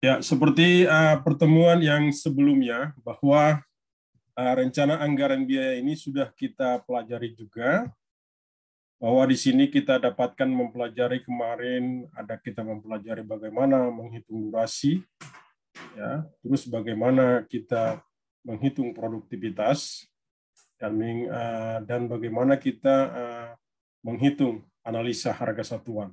Ya, seperti pertemuan yang sebelumnya, bahwa rencana anggaran biaya ini sudah kita pelajari juga, bahwa di sini kita dapatkan mempelajari kemarin, kita mempelajari bagaimana menghitung durasi, ya, terus bagaimana kita menghitung produktivitas, dan bagaimana kita menghitung analisa harga satuan.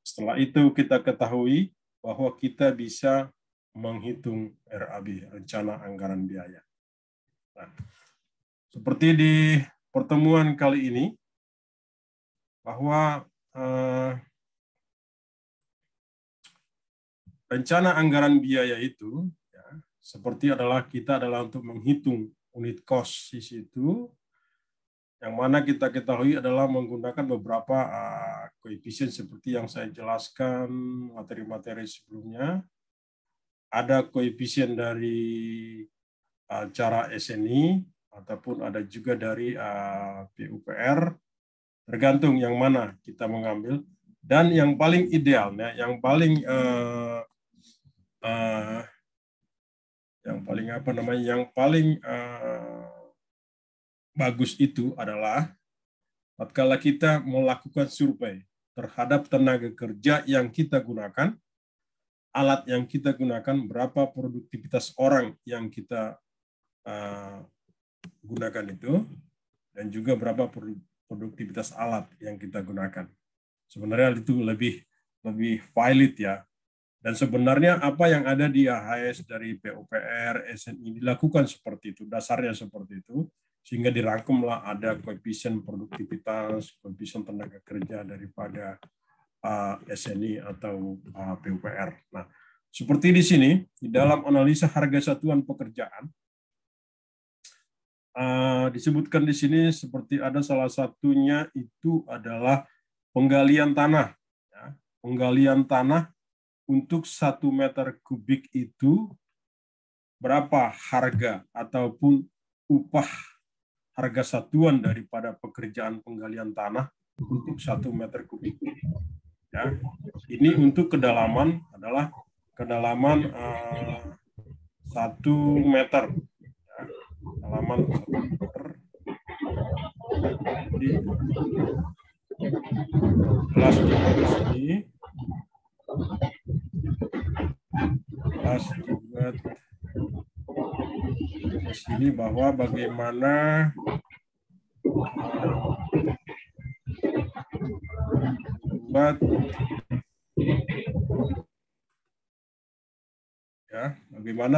Setelah itu kita ketahui bahwa kita bisa menghitung RAB, rencana anggaran biaya. Nah, seperti di pertemuan kali ini, bahwa rencana anggaran biaya itu ya, seperti kita adalah untuk menghitung unit cost di situ, yang mana kita ketahui adalah menggunakan beberapa koefisien seperti yang saya jelaskan materi-materi sebelumnya. Ada koefisien dari cara SNI, ataupun ada juga dari PUPR, tergantung yang mana kita mengambil. Dan yang paling idealnya, yang paling bagus itu adalah tatkala kita melakukan survei terhadap tenaga kerja yang kita gunakan, alat yang kita gunakan, berapa produktivitas orang yang kita gunakan itu, dan juga berapa produktivitas alat yang kita gunakan. Sebenarnya itu lebih valid ya. Dan sebenarnya apa yang ada di AHS dari PUPR, SNI dilakukan seperti itu, dasarnya seperti itu, sehingga dirangkumlah ada koefisien produktivitas, koefisien tenaga kerja daripada SNI atau PUPR. Nah, seperti di sini, di dalam analisa harga satuan pekerjaan, disebutkan di sini seperti ada salah satunya itu adalah penggalian tanah. Ya, penggalian tanah untuk 1 meter kubik itu berapa harga ataupun upah harga satuan daripada pekerjaan penggalian tanah untuk 1 meter kubik. Ya, ini untuk kedalaman adalah kedalaman 1 meter. Ya, kedalaman 1 meter. Jadi, jelas juga di sini. Jelas juga di sini bahwa bagaimana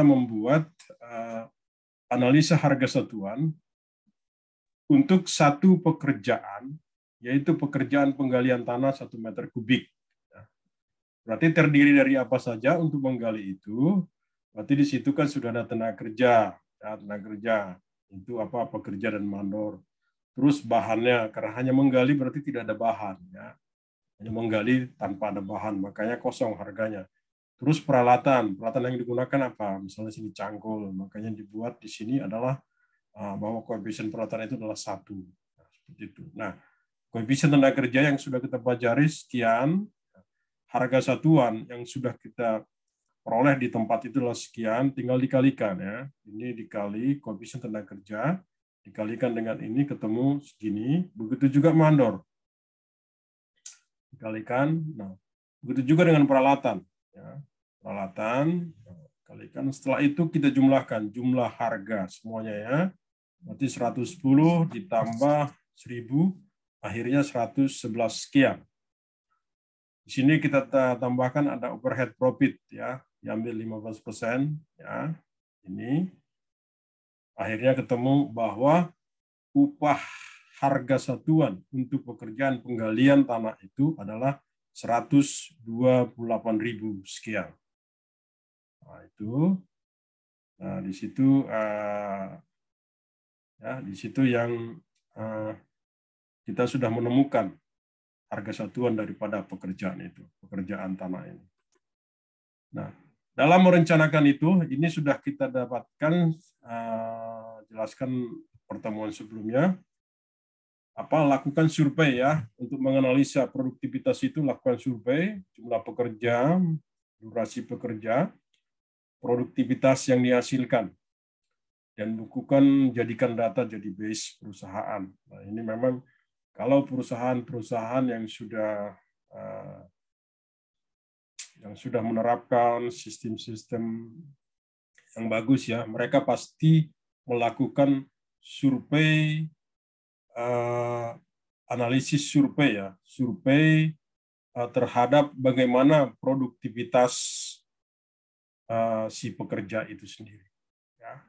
membuat analisa harga satuan untuk satu pekerjaan, yaitu pekerjaan penggalian tanah 1 meter kubik. Berarti terdiri dari apa saja untuk menggali itu? Berarti di situ kan sudah ada tenaga kerja, ya, tenaga kerja itu apa, pekerja dan mandor. Terus bahannya, karena hanya menggali berarti tidak ada bahan, ya. Hanya menggali tanpa ada bahan, makanya kosong harganya. Terus peralatan yang digunakan apa? Misalnya sini cangkul, makanya dibuat di sini adalah bahwa koefisien peralatan itu adalah 1. Nah, seperti itu. Nah, koefisien tenaga kerja yang sudah kita pelajari sekian, harga satuan yang sudah kita peroleh di tempat itu adalah sekian, tinggal dikalikan ya. Ini dikali koefisien tenaga kerja, dikalikan dengan ini ketemu segini, begitu juga mandor. Dikalikan, nah, begitu juga dengan peralatan ya. Peralatan kalikan, setelah itu kita jumlahkan jumlah harga semuanya ya. Berarti 110 ditambah 1000, akhirnya 111 sekian. Di sini kita tambahkan ada overhead profit ya, diambil 15% ya. Ini akhirnya ketemu bahwa upah harga satuan untuk pekerjaan penggalian tanah itu adalah 128.000 sekian. Nah, itu. Nah, di situ di situ yang kita sudah menemukan harga satuan daripada pekerjaan itu, pekerjaan tanah ini. Nah, dalam merencanakan itu, ini sudah kita dapatkan, jelaskan pertemuan sebelumnya, lakukan survei ya, untuk menganalisa produktivitas itu, lakukan survei, jumlah pekerja, durasi pekerja, produktivitas yang dihasilkan, dan bukukan jadikan data jadi base perusahaan. Nah, ini memang kalau perusahaan-perusahaan yang sudah menerapkan sistem-sistem yang bagus ya, mereka pasti melakukan survei, analisis survei ya, survei terhadap bagaimana produktivitas si pekerja itu sendiri. Ya.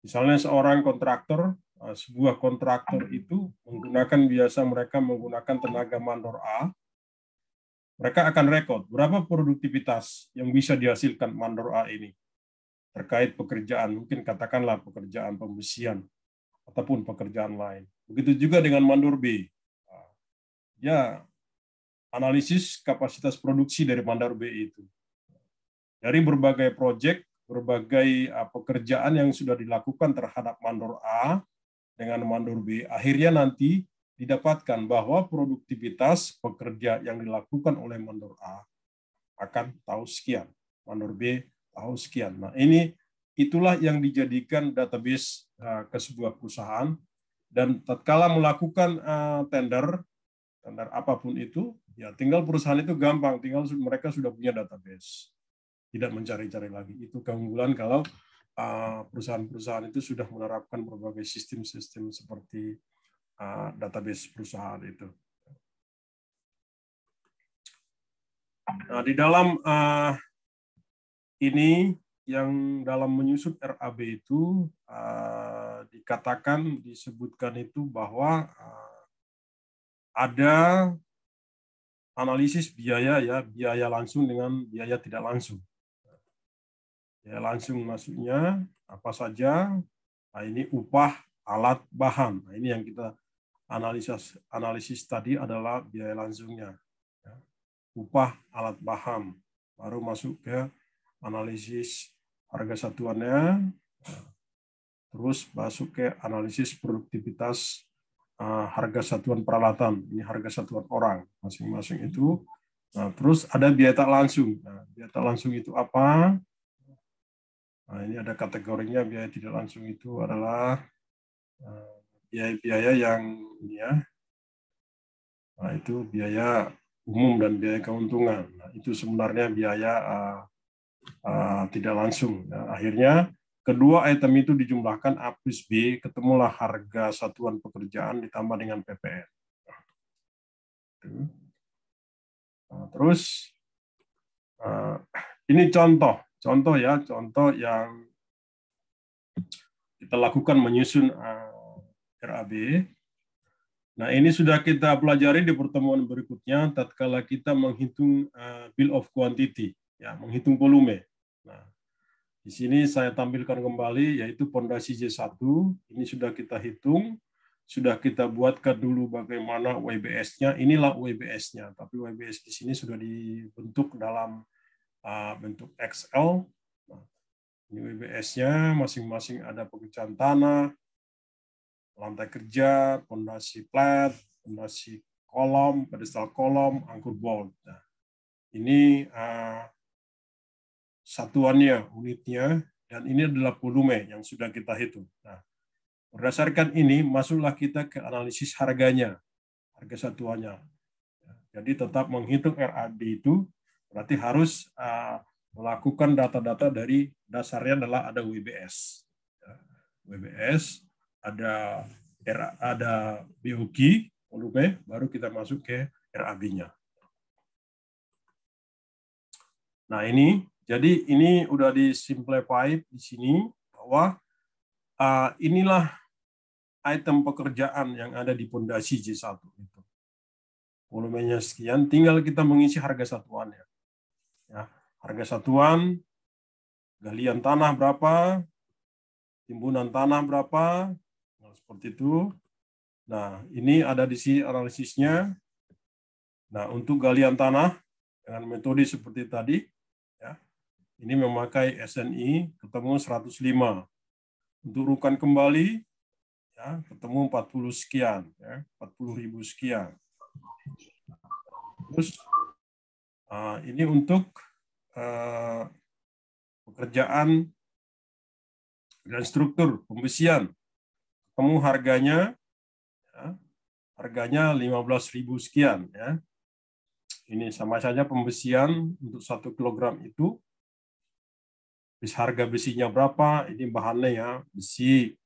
Misalnya seorang kontraktor, sebuah kontraktor itu mereka menggunakan tenaga mandor A, mereka akan rekod berapa produktivitas yang bisa dihasilkan mandor A ini terkait pekerjaan, mungkin katakanlah pekerjaan pembersihan ataupun pekerjaan lain. Begitu juga dengan mandor B. Ya, analisis kapasitas produksi dari mandor B itu. Dari berbagai proyek, berbagai pekerjaan yang sudah dilakukan terhadap mandor A dengan mandor B, akhirnya nanti didapatkan bahwa produktivitas pekerja yang dilakukan oleh mandor A akan tahu sekian, mandor B tahu sekian. Nah, itulah yang dijadikan database ke sebuah perusahaan, dan tatkala melakukan tender apapun itu, ya tinggal perusahaan itu gampang, tinggal mereka sudah punya database, tidak mencari-cari lagi. Itu keunggulan kalau perusahaan-perusahaan itu sudah menerapkan berbagai sistem-sistem seperti database perusahaan itu. Nah, di dalam ini yang dalam menyusun RAB itu disebutkan itu bahwa ada analisis biaya ya, biaya langsung dengan biaya tidak langsung. Biaya langsung maksudnya apa saja? Nah, ini upah, alat, bahan. Nah, ini yang kita analisis tadi adalah biaya langsungnya. Upah, alat, bahan. Baru masuk ke analisis harga satuannya, terus masuk ke analisis produktivitas harga satuan peralatan. Ini harga satuan orang masing-masing itu. Nah, terus ada biaya tak langsung. Nah, biaya tak langsung itu apa? Nah, ini ada kategorinya. Biaya tidak langsung itu adalah biaya-biaya yang nah, itu biaya umum dan biaya keuntungan. Nah, itu sebenarnya biaya tidak langsung. Nah, akhirnya kedua item itu dijumlahkan A plus B, ketemulah harga satuan pekerjaan ditambah dengan PPN. Nah, terus ini contoh yang kita lakukan menyusun RAB. Nah, ini sudah kita pelajari di pertemuan berikutnya tatkala kita menghitung bill of quantity, ya, menghitung volume. Nah, di sini saya tampilkan kembali yaitu pondasi J1. Ini sudah kita hitung, sudah kita buatkan dulu bagaimana WBS-nya. Inilah WBS-nya, tapi WBS di sini sudah dibentuk dalam bentuk Excel. Nah, ini WBS-nya, masing-masing ada pekerjaan tanah, lantai kerja, pondasi plat, pondasi kolom, pedestal kolom, angkur bolt. Nah, ini satuannya, unitnya, dan ini adalah volume yang sudah kita hitung. Nah, berdasarkan ini, masuklah kita ke analisis harganya, harga satuannya. Jadi tetap menghitung RAB itu, berarti harus melakukan data-data dari dasarnya adalah ada WBS. WBS, ada BOQ, volume, baru kita masuk ke RAB-nya. Nah, jadi ini udah disimplify di sini bahwa inilah item pekerjaan yang ada di pondasi J1 itu. Volumenya sekian, tinggal kita mengisi harga satuannya. Ya, harga satuan, galian tanah berapa, timbunan tanah berapa, nah, seperti itu. Nah, ini ada di sini analisisnya. Nah, untuk galian tanah dengan metode seperti tadi, ya, ini memakai SNI ketemu 105. Untuk rukan kembali, ya, ketemu 40 sekian, ya, 40.000 sekian. Terus ini untuk pekerjaan dan struktur pembesian. Ketemu harganya, ya, harganya 15.000 sekian. Ya. Ini sama saja pembesian untuk 1 kilogram itu. Harga besinya berapa? Ini bahannya ya, besi.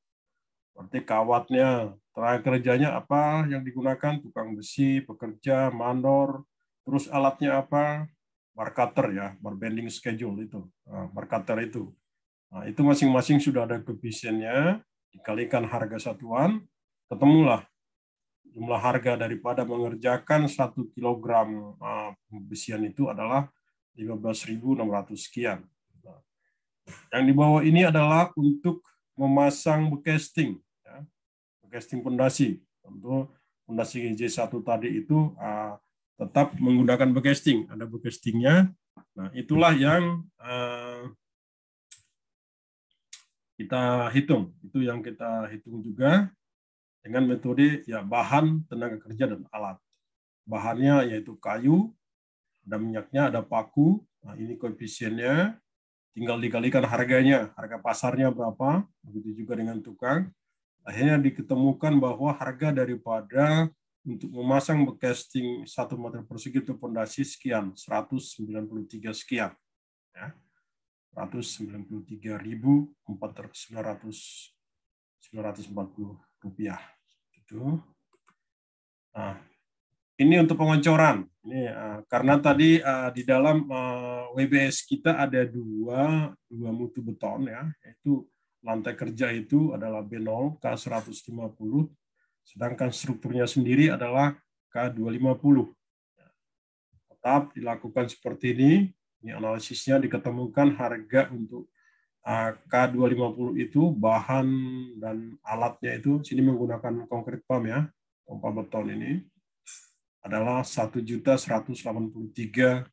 Berarti kawatnya, tenaga kerjanya apa yang digunakan? Tukang besi, pekerja, mandor. Terus alatnya apa? Bar cutter ya, bar bending schedule itu. Bar cutter itu. Nah, itu masing-masing sudah ada koefisiennya, dikalikan harga satuan, ketemulah jumlah harga daripada mengerjakan 1 kilogram besian itu adalah 15.600 sekian. Nah, yang di bawah ini adalah untuk memasang bekesting, ya, bekesting pondasi. Untuk pondasi J1 tadi itu tetap menggunakan bekesting, ada bekestingnya. Nah, itulah yang kita hitung. Itu yang kita hitung juga dengan metode ya bahan, tenaga kerja, dan alat. Bahannya yaitu kayu, ada minyaknya, ada paku. Nah, ini koefisiennya. Tinggal dikalikan harganya, harga pasarnya berapa, begitu juga dengan tukang. Akhirnya diketemukan bahwa harga daripada untuk memasang bekesting 1 meter persegi itu pondasi sekian, 193 sekian. Ya. 193.940 rupiah. Gitu. Nah, ini untuk pengoncoran. Ini karena tadi di dalam WBS kita ada dua mutu beton ya, yaitu lantai kerja itu adalah B0 K150, sedangkan strukturnya sendiri adalah K250. Tetap dilakukan seperti ini. Ini analisisnya diketemukan harga untuk K250 itu bahan dan alatnya itu sini menggunakan konkrit pump ya, pompa beton ini adalah Rp1.183.290.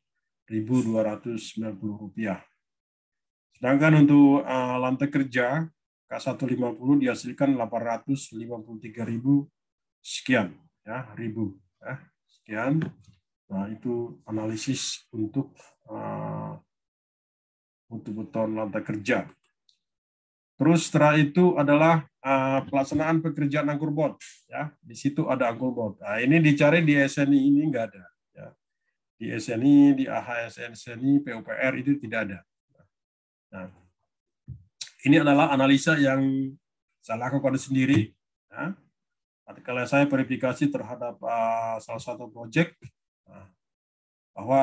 Sedangkan untuk lantai kerja K150 dihasilkan 853.000 sekian ya, ribu ya, sekian. Nah, itu analisis untuk mutu beton lantai kerja. Terus setelah itu adalah pelaksanaan pekerjaan angkur bot. Ya, di situ ada angkur bot. Nah, ini dicari di SNI ini nggak ada. Ya. Di SNI, di AHSN, SNI, PUPR itu tidak ada. Nah, ini adalah analisa yang saya lakukan sendiri. Ya. Kalau saya verifikasi terhadap salah satu proyek, bahwa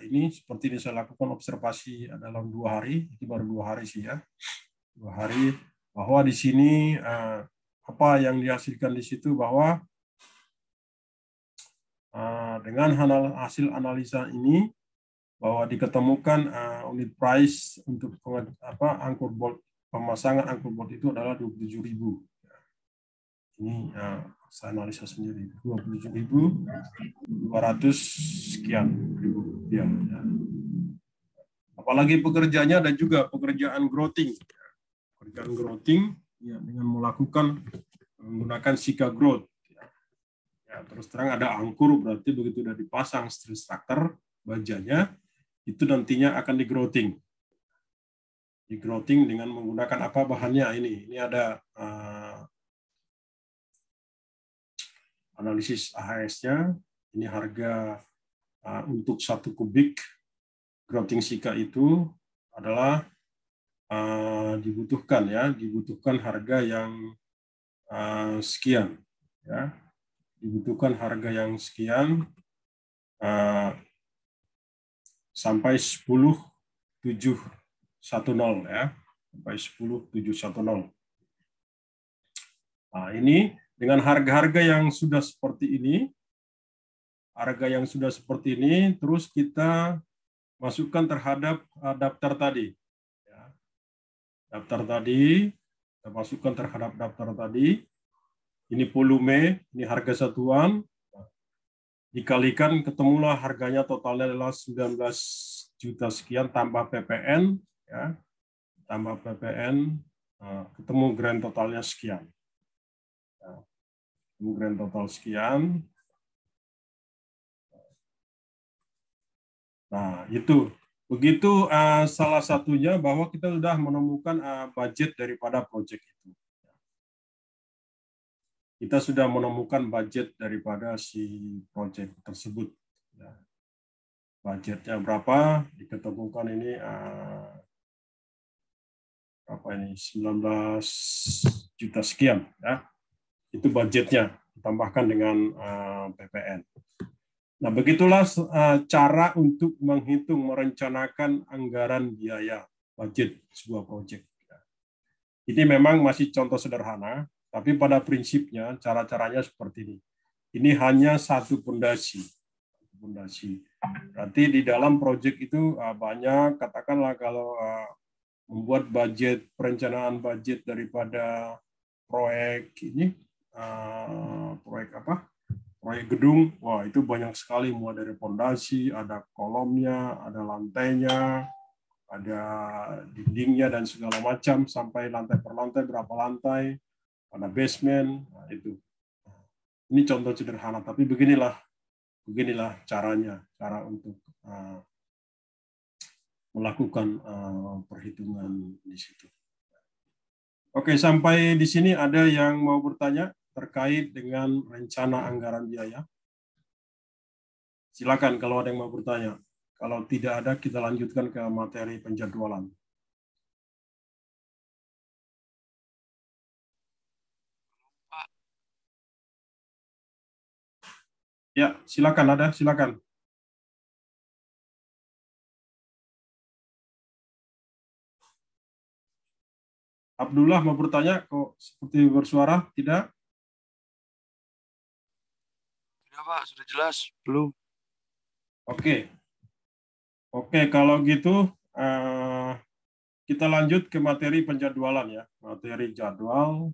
ini seperti ini saya lakukan observasi dalam 2 hari, ini baru 2 hari sih ya. 2 hari, bahwa di sini apa yang dihasilkan di situ bahwa dengan hasil analisa ini bahwa diketemukan unit price untuk angkur bolt, pemasangan angkur bolt itu adalah 27.000. Ini saya analisa sendiri 27.200 sekian ribu rupiah. Ya. Apalagi pekerjaannya ada juga pekerjaan grouting. Pekerjaan grouting ya, dengan menggunakan Sika Grout. Ya, terus terang ada angkur, berarti begitu sudah dipasang steel structure bajanya, itu nantinya akan di-grouting. Di-grouting dengan menggunakan apa bahannya ini. Ini ada analisis AHS-nya. Ini harga untuk 1 kubik grouting Sika itu adalah dibutuhkan harga yang sekian ya, dibutuhkan harga yang sekian sampai 10.710 ya, sampai 10.710. Nah, ini dengan harga-harga yang sudah seperti ini, terus kita masukkan terhadap daftar tadi. Daftar tadi, kita masukkan terhadap daftar tadi. Ini volume, ini harga satuan. Dikalikan, ketemulah harganya totalnya adalah 19 juta sekian tambah PPN. Ya, tambah PPN, ketemu grand totalnya sekian. Ya, ketemu grand total sekian. Nah, itu Begitu salah satunya bahwa kita sudah menemukan budget daripada proyek itu. Kita sudah menemukan budget daripada si proyek tersebut. Ya. Budgetnya berapa? Diketemukan ini apa ini 19 juta sekian. Ya. Itu budgetnya ditambahkan dengan PPN. Nah, begitulah cara untuk menghitung, merencanakan anggaran biaya budget sebuah proyek. Ini memang masih contoh sederhana, tapi pada prinsipnya cara-caranya seperti ini. Ini hanya satu pondasi. Berarti di dalam proyek itu banyak, katakanlah kalau membuat budget, perencanaan budget daripada proyek ini, proyek apa? Proyek gedung, wah itu banyak sekali, mulai dari pondasi, ada kolomnya, ada lantainya, ada dindingnya dan segala macam, sampai lantai per lantai, berapa lantai, ada basement, nah itu. Ini contoh sederhana, tapi beginilah caranya, cara untuk melakukan perhitungan di situ. Oke, sampai di sini ada yang mau bertanya terkait dengan rencana anggaran biaya? Silakan kalau ada yang mau bertanya. Kalau tidak ada, kita lanjutkan ke materi penjadwalan. Ya, silakan ada, silakan. Abdullah mau bertanya, kok seperti bersuara? Tidak? Sudah Pak, sudah jelas. Belum. Oke. Oke, kalau gitu kita lanjut ke materi penjadwalan ya. Materi jadwal.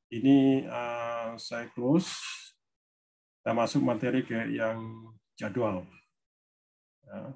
Ini saya close. Kita masuk materi ke yang jadwal. Ya.